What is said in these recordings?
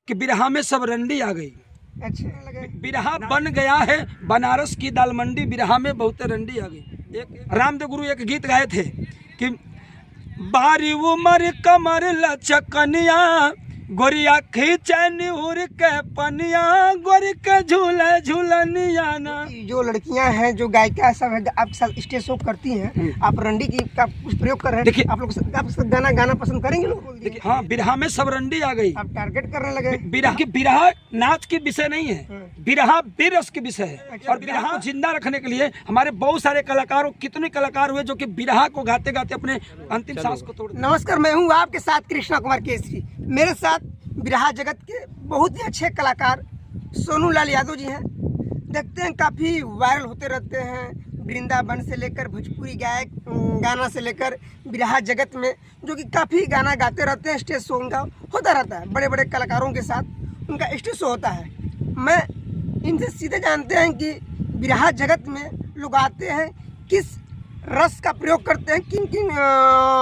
कि बिरहा में सब रंडी आ गई। अच्छा, बिरहा बन गया है बनारस की दाल मंडी, बिरहा में बहुत रंडी आ गई। एक रामदेव गुरु एक गीत गाए थे कि बारी उमर कमर लचकनिया, गोरिया खींचे निहुर के पनिया, गोरी के झूले झूलनिया ना। जो लड़कियां हैं जो गायिका सब है आपके साथ स्टेज शो करती हैं, आप रंडी की का कुछ प्रयोग कर रहे हैं। देखिए आप लोग गाना गाना पसंद करेंगे लोग? देखिए, हाँ, बिरहा में सब रंडी आ गई। आप टारगेट करने लगे। बिरहा नाच की विषय नहीं है, बिरहा बीरस की विषय है। अच्छा, और बिरहा को जिंदा रखने के लिए हमारे बहुत सारे कलाकारों, कितने कलाकार हुए जो कि बिरहा को गाते गाते अपने अंतिम सांस को तोड़। नमस्कार, मैं हूँ आपके साथ कृष्णा कुमार केसरी। मेरे साथ बिरहा जगत के बहुत ही अच्छे कलाकार सोनू लाल यादव जी हैं। देखते हैं काफ़ी वायरल होते रहते हैं, वृंदावन से लेकर भोजपुरी गायक गाना से लेकर बिरहा जगत में जो कि काफ़ी गाना गाते रहते हैं। स्टेज शो उनका होता रहता है, बड़े बड़े कलाकारों के साथ उनका स्टेज शो होता है। मैं इनसे सीधे जानते हैं कि बिरहा जगत में लोग आते हैं किस रस का प्रयोग करते हैं, किन किन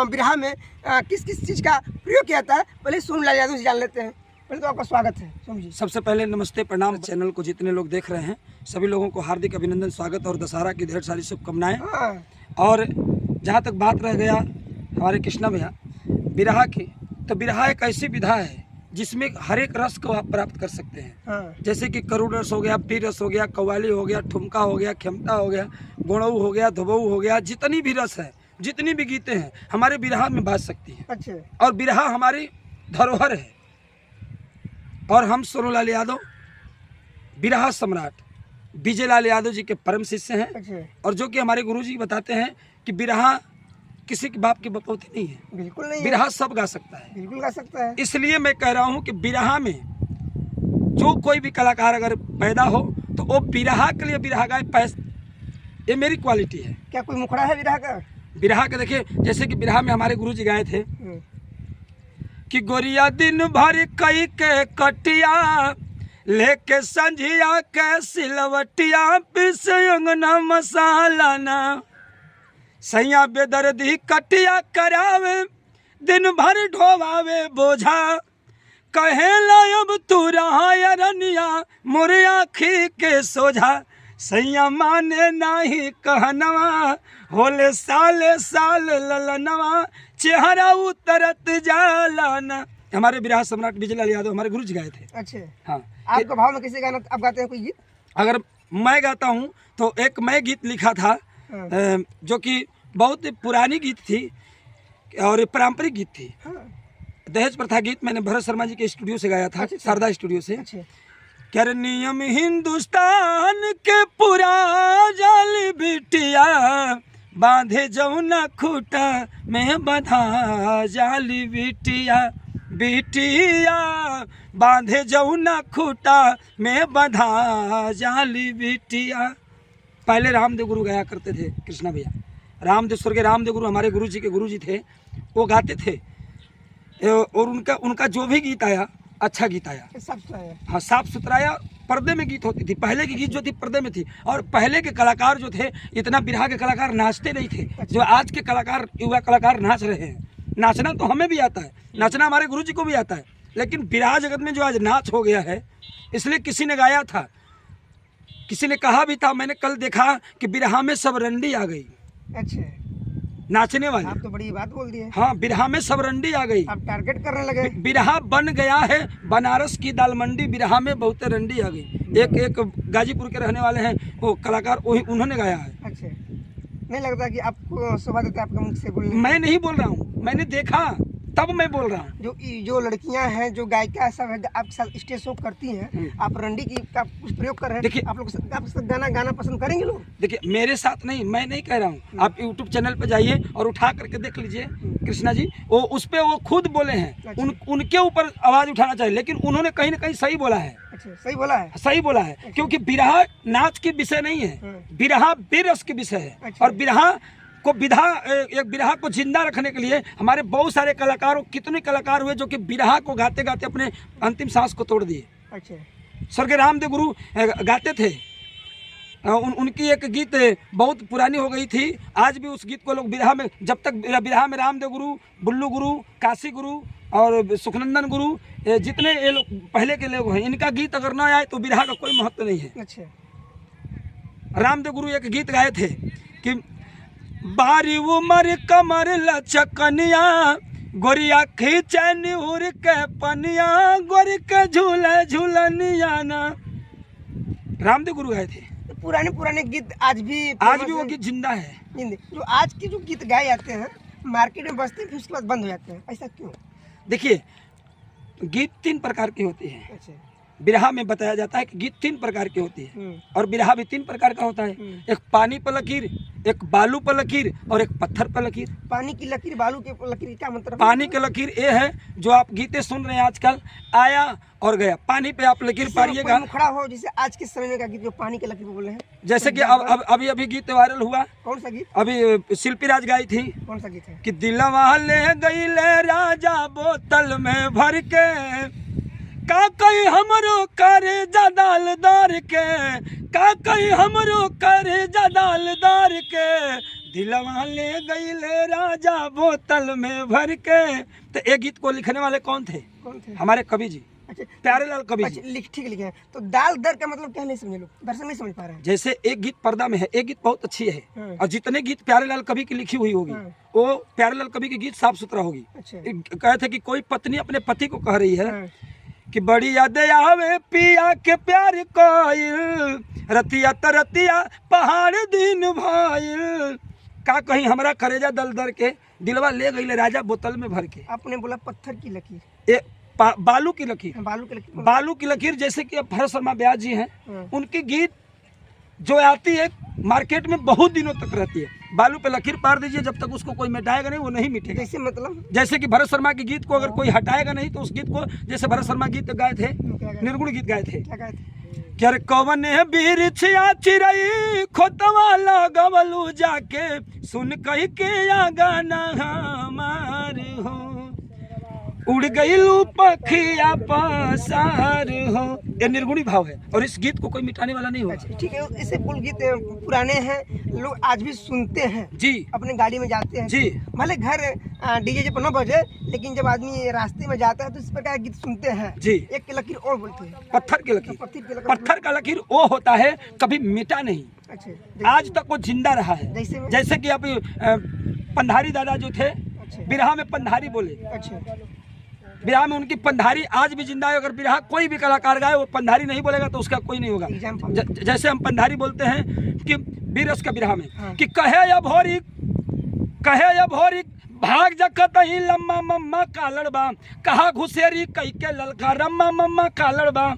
बिरहा में किस किस चीज़ का प्रयोग किया जाता है। पहले सोनू लाल यादव से जान लेते हैं। पहले तो आपका स्वागत है सोनू जी। सबसे पहले नमस्ते, प्रणाम। चैनल को जितने लोग देख रहे हैं सभी लोगों को हार्दिक अभिनंदन, स्वागत और दशहरा की ढेर सारी शुभकामनाएं। हाँ, और जहाँ तक बात रह गया हमारे कृष्णा भैया बिरहा की, तो बिरहा एक ऐसी विधा है जिसमें हर एक रस को आप प्राप्त कर सकते हैं। हाँ, जैसे कि करुण रस हो गया, पीर रस हो गया, कव्वाली हो गया, ठुमका हो गया, खेमता हो गया, गोड़ऊ हो गया, धुबऊ हो गया, जितनी भी रस है, जितनी भी गीतें हैं हमारे बिरहा में बाज सकती हैं। अच्छा, और बिरहा हमारी धरोहर है। और हम सोनू लाल यादव बिरहा सम्राट विजय लाल यादव जी के परम शिष्य हैं। अच्छा, और जो कि हमारे गुरुजी बताते हैं कि बिरहा किसी के बाप की बपौती नहीं है, बिल्कुल नहीं है। बिरहा सब गा सकता है। बिल्कुल गा सकता है। इसलिए मैं कह रहा हूँ कि बिरहा में जो कोई भी कलाकार अगर पैदा हो तो वो बिरहा के लिए बिरहा गाए, ये मेरी क्वालिटी है। क्या कोई मुखड़ा है बिरहा का? बिरहा के देखिए, जैसे कि बिरहा में हमारे गुरुजी गाए थे कि गोरिया दिन भर कई के कटिया, लेके संझिया के सिलवटिया, पिस अंगना मसाला ना, सैया बेदर्दी कटिया करावे, दिन भर ढोवावे बोझा, कहे अब तू रहा रनिया मोरे आँखी के सोझा, सैया माने नाही कहनवा, होले साले साल ललनवा, चेहरा उतरत जालाना। हमारे बिरहा सम्राट विजय लाल यादव हमारे गुरु जी गाए थे। अच्छा, हाँ, आपका भाव में किसी गाना आप गाते हैं कोई गीत? अगर मैं गाता हूँ तो एक मैं गीत लिखा था जो कि बहुत पुरानी गीत थी और पारंपरिक गीत थी। हाँ, दहेज प्रथा गीत मैंने भरत शर्मा जी के स्टूडियो से गाया था, अच्छा। शारदा स्टूडियो से। अच्छा, कर नियम हिंदुस्तान के पूरा जाल बिटिया, बांधे जौना खूटा में बंधा जाली बिटिया, बिटिया बांधे जौना खूटा में बंधा जाली बिटिया। पहले रामदेव गुरु गाया करते थे कृष्णा भैया। रामदेव स्वर्गीय रामदेव गुरु हमारे गुरु जी के गुरु जी थे, वो गाते थे। और उनका जो भी गीत आया अच्छा गीत आया। सब तो है। हाँ, साफ सुथरा आया। पर्दे में गीत होती थी, पहले की गीत जो थी पर्दे में थी। और पहले के कलाकार जो थे इतना बिरहा के कलाकार नाचते नहीं थे जो आज के कलाकार, युवा कलाकार नाच रहे हैं। नाचना तो हमें भी आता है, नाचना हमारे गुरु जी को भी आता है, लेकिन बिरहा जगत में जो आज नाच हो गया है, इसलिए किसी ने गाया था, किसी ने कहा भी था, मैंने कल देखा कि बिरहा में सब रंडी आ गई, अच्छा, नाचने वाली। आप तो बड़ी बात बोल दिए। हाँ, बिरहा में सब रंडी आ गई। आप टारगेट करने लगे। बिरहा बन गया है बनारस की दाल मंडी, बिरहा में बहुत रंडी आ गई। एक गाजीपुर के रहने वाले हैं वो कलाकार, वही उन्होंने गाया है। अच्छा, नहीं लगता कि आपको शोभा देता है आपका मुख से बोलने? मैं नहीं बोल रहा हूँ, मैंने देखा तब मैं बोल रहा हूँ। जो लड़कियां हैं जो गायिका सब है आपके साथ स्टेज शो करती हैं, आप रंडी की का कुछ प्रयोग कर रहे हैं। देखिए, आप लोग गाना गाना पसंद करेंगे लोग? देखिए, मेरे साथ नहीं, मैं नहीं कह रहा हूँ। आप यूट्यूब चैनल पे जाइए और उठा करके देख लीजिए कृष्णा जी, वो उस पर वो खुद बोले हैं। उनके ऊपर आवाज़ उठाना चाहिए, लेकिन उन्होंने कहीं ना कहीं सही बोला है। अच्छा, सही बोला है। सही बोला है, क्योंकि बिरहा नाच की विषय नहीं है, बिरहा बेरस की विषय है। और बिरहा को एक बिरहा को जिंदा रखने के लिए हमारे बहुत सारे कलाकारों, कितने कलाकार हुए जो कि बिरहा को गाते गाते अपने अंतिम सांस को तोड़ दिए। अच्छा, स्वर्गीय रामदेव गुरु गाते थे। उनकी एक गीत बहुत पुरानी हो गई थी, आज भी उस गीत को लोग बिरहा में, जब तक बिरहा में रामदेव गुरु, बुल्लू गुरु, काशी गुरु और सुखनंदन गुरु, जितने ये लोग पहले के लोग हैं, इनका गीत अगर ना आए तो बिरहा का कोई महत्व नहीं है। अच्छा। रामदेव गुरु एक गीत गाए थे कि बारी उमर कमर लचकनिया, गोरिया खींचे निहुर के पनिया, गोरी के झूले झूलनिया ना। रामदेव गुरु गाए थे। पुराने गीत आज भी वो गीत जिंदा है। जो आज के जो गीत गाए जाते हैं मार्केट में बजते हैं फिर उसके बाद बंद हो जाते हैं, ऐसा क्यों? देखिए, गीत 3 प्रकार की होती है। अच्छा। बिरहा में बताया जाता है कि गीत 3 प्रकार की होती है और बिरहा भी 3 प्रकार का होता है। एक पानी पर लकीर, एक बालू पर लकीर और एक पत्थर पर लकीर। पानी की लकीर, बालू की लकीर, क्या मतलब? पानी की लकीर ये है जो आप गीतें सुन रहे हैं आजकल, आया और गया। पानी पे आप लकीर पारिएगा, खड़ा हो जैसे आज के समय का गीत जो पानी की लकीर बोल रहे हैं, जैसे कि अभी गीत वायरल हुआ। कौन सा गीत? अभी शिल्पी राज गाई थी। कौन सा गीत है? कि दिलवा ले गई ले राजा बोतल में भर के, का कई हमरो करे जदालदार के, का कई हमरो करे जदालदार के, दिलवा ले गई ले राजा बोतल में भर के। तो ये गीत को लिखने वाले कौन थे? हमारे कवि जी। अच्छा, प्यारेलाल कवि जी। ठीक लिखे हैं। तो दाल दर का मतलब क्या नहीं समझे लोग, दर्शक नहीं समझ पा रहे हैं। जैसे एक गीत पर्दा में है, एक गीत बहुत अच्छी है और जितने गीत प्यारेलाल कवि की लिखी हुई होगी वो प्यारेलाल कवि की गीत साफ सुथरा होगी। कहे थे कि कोई पत्नी अपने पति को कह रही है कि बड़ी याद आवे पिया के प्यार कोइल, रतिया तरतिया पहाड़ दिन भाईल, का कहीं हमरा करेजा दल दर के, दिलवा ले गई ले राजा बोतल में भर के। आपने बोला पत्थर की लकीर, ये बालू की लकीर। बालू की लकीर जैसे कि अब भरत शर्मा ब्यास जी हैं, उनकी गीत जो आती है मार्केट में बहुत दिनों तक रहती है। बालू पे लकीर पार दीजिए, जब तक उसको कोई मिटाएगा नहीं वो नहीं मिटेगा। जैसे मतलब जैसे कि भरत शर्मा के गीत को अगर कोई हटाएगा नहीं तो उस गीत को, जैसे भरत शर्मा गीत गाए थे, निर्गुण गीत गाए थे। क्या कौन है बिरछिया चिरई खोतवा लगवलू जाके, सुन कही के या गाना हमार हो, उड़ गईलू पखिया पसार हो। ये निर्गुणी भाव है और इस गीत को कोई मिटाने वाला नहीं होगा। ठीक है, ऐसे कुल गीत पुराने हैं, लोग आज भी सुनते हैं जी, अपने गाड़ी में जाते हैं जी। भले घर डीजे पर न बजे, लेकिन जब आदमी रास्ते में जाता है तो इस प्रकार गीत सुनते हैं जी। एक लकीर और बोलते हैं, पत्थर की लकीर। पत्थर का लकीर वो होता है कभी मिटा नहीं। अच्छा, आज तक वो जिंदा रहा है। जैसे कि अब पंधारी दादा जो थे, बिरहा में पंधारी बोले। अच्छा, बिरहा में उनकी पंधारी आज भी जिंदा है। अगर बिरहा कोई भी कलाकार गाए वो पंधारी नहीं बोलेगा तो उसका कोई नहीं होगा। जैसे हम पंधारी बोलते हैं कि बीरस का बिरहा में कि कहे या भोरी भाग जकत ही लम्मा मम्मा कालड़बा, कहा घुसेरी कई के ललका रम्मा मम्मा कालड़बा।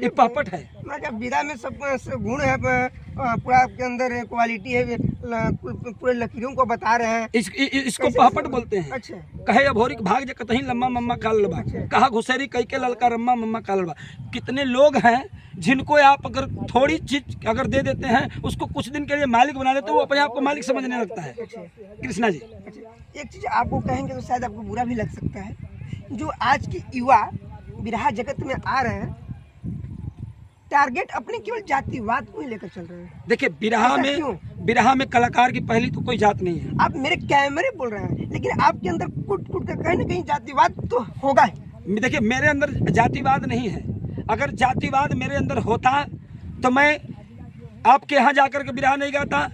ये पापट है। विधा में सब गुण है, पूरा के अंदर क्वालिटी है, पूरे लकीरों को बता रहे हैं। इसको पापट बोलते हैं। अच्छा। कहे अभोरी भाग जा कतही लम्मा मम्मा कालड़बा, कहा घुसेरी कई के ललका रम्मा मम्मा कालड़बा। कितने लोग हैं जिनको आप अगर थोड़ी चीज अगर दे देते हैं, उसको कुछ दिन के लिए मालिक बना देते हैं, वो अपने आप को मालिक समझने लगता है। कृष्णा जी, एक चीज आपको कहेंगे तो शायद आपको बुरा भी लग सकता है, जो आज के युवा बिरहा जगत में आ रहे हैं, टारगेट अपने केवल जातिवाद को ही लेकर चल रहे हैं। देखिए, बिरहा में कलाकार की पहली तो कोई जात नहीं है। आप मेरे कैमरे बोल रहे हैं, लेकिन आपके अंदर कुट कर कहीं ना कहीं जातिवाद तो होगा ही। देखिए, मेरे अंदर जातिवाद नहीं है। अगर जातिवाद मेरे अंदर होता तो मैं आपके यहाँ जाकर के बिरहा नहीं गाता,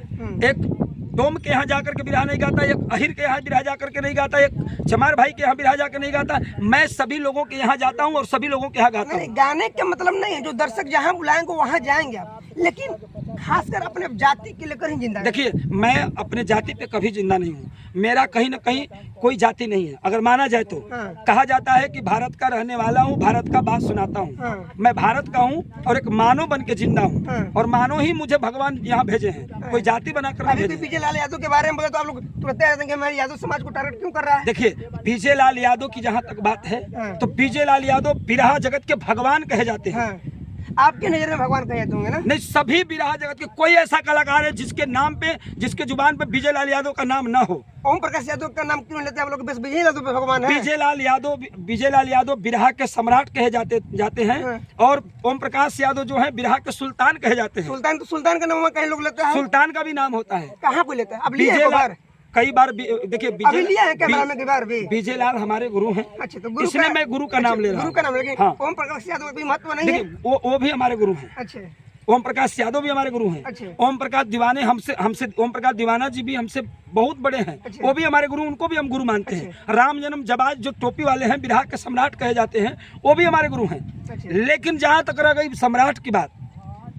एक डोम के यहाँ जाकर के बिरहा नहीं गाता, एक अहिर के यहाँ बिरहा जाकर के नहीं गाता, एक चमार भाई के यहाँ बिरहा जाकर नहीं गाता। मैं सभी लोगों के यहाँ जाता हूँ और सभी लोगों के यहाँ गाता हूँ। गाने का मतलब नहीं है, जो दर्शक जहाँ बुलाएंगे वहाँ जाएंगे आप, लेकिन खासकर अपने जाति के लेकर ही जिंदा। देखिए, मैं अपने जाति पे कभी जिंदा नहीं हूँ। मेरा कहीं ना कहीं कोई जाति नहीं है। अगर माना जाए तो कहा जाता है कि भारत का रहने वाला हूँ, भारत का बात सुनाता हूँ। मैं भारत का हूँ और एक मानव बन के जिंदा हूँ और मानव ही मुझे भगवान यहाँ भेजे हैं, कोई जाति बनाकर नहीं भेजे। विजय लाल यादव के बारे में बोले तो आप लोग तुरंत आ जाएंगे हमारे यादव समाज को टारगेट क्यों कर रहा है? देखिए, विजय लाल यादव की जहाँ तक बात है तो विजय लाल यादव बिरहा जगत के भगवान कहे जाते हैं। आपके नजर में भगवान कहे जाते होंगे ना? नहीं, सभी बिरहा जगत के कोई ऐसा कलाकार है जिसके नाम पे, जिसके जुबान पे विजय लाल यादव का नाम ना हो। ओम प्रकाश यादव का नाम क्यों लेते हैं आप लोग? बस विजय यादव पे भगवान है। विजय लाल यादव बिरहा के सम्राट कहे जाते हैं और ओम प्रकाश यादव जो है बिरहा के सुल्तान कहे जाते हैं। सुल्तान का नाम कहीं लोग लेते हैं। सुल्तान का भी नाम होता है। कहाँ पे लेते हैं? कई बार देखिए अभी लिया है कैमरा में बार भी। विजय लाल हमारे गुरु हैं। अच्छा, तो गुरु इसलिए मैं गुरु का नाम ले रहा गुरु हूँ। का नाम लेकिन हाँ। ओम प्रकाश यादव का कोई महत्व नहीं है। देखिए वो भी हमारे गुरु हैं। अच्छा ओम प्रकाश यादव भी हमारे गुरु हैं। अच्छा। ओम प्रकाश दीवाने हमसे ओम प्रकाश दीवाना जी भी हमसे बहुत बड़े हैं। अच्छा। वो भी हमारे गुरु, उनको भी हम गुरु मानते हैं। राम जन्म जबाज जो टोपी वाले हैं, बिरहा के सम्राट कहे जाते हैं, वो भी हमारे गुरु हैं। अच्छा। लेकिन जहाँ तक रह गई सम्राट की बात,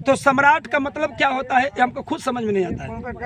तो सम्राट का मतलब क्या होता है ये हमको खुद समझ में नहीं आता है। ओम प्रकाश